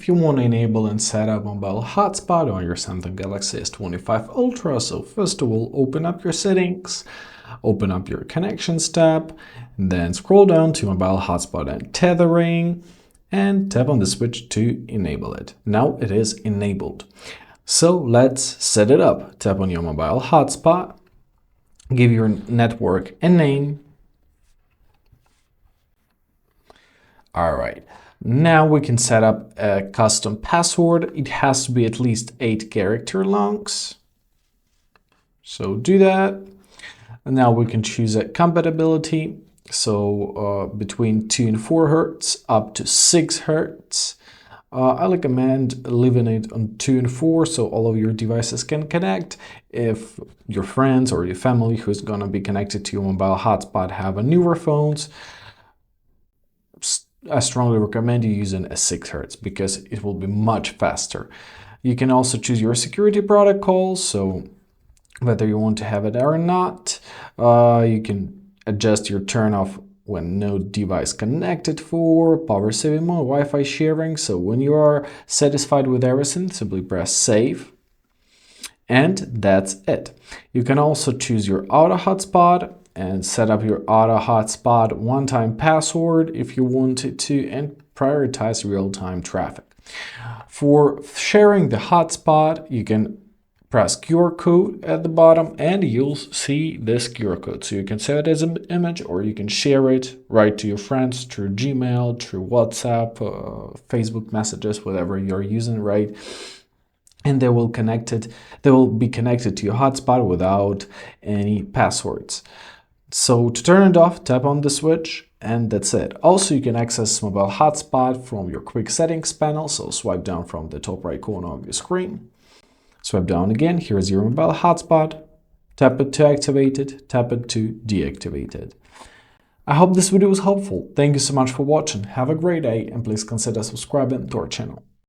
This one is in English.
if you want to enable and set up mobile hotspot on your Samsung Galaxy S25 Ultra, so first of all, open up your settings, open up your connections tab, then scroll down to mobile hotspot and tethering, and tap on the switch to enable it. Now it is enabled. So let's set it up. Tap on your mobile hotspot, give your network a name. All right, now we can set up a custom password. It has to be at least 8 character longs. So do that. And now we can choose a compatibility. So between 2 and 4 Hertz up to 6 Hertz. I recommend leaving it on 2 and 4 so all of your devices can connect. If your friends or your family who's going to be connected to your mobile hotspot have a newer phones, I strongly recommend you using a 6 Hertz because it will be much faster. You can also choose your security protocol, so whether you want to have it or not. You can adjust your turn off when no device connected for power saving mode, Wi-Fi sharing. So when you are satisfied with everything, simply press save. And that's it. You can also choose your auto hotspot and set up your auto hotspot one-time password if you wanted to, and prioritize real-time traffic. For sharing the hotspot, you can press QR code at the bottom and you'll see this QR code. So you can save it as an image or you can share it right to your friends through Gmail, through WhatsApp, Facebook messages, whatever you're using, right? And they will be connected to your hotspot without any passwords. So to turn it off, tap on the switch and that's it. Also, you can access mobile hotspot from your quick settings panel. So swipe down from the top right corner of your screen. Swipe down again, here's your mobile hotspot. Tap it to activate it, tap it to deactivate it. I hope this video was helpful. Thank you so much for watching. Have a great day and please consider subscribing to our channel.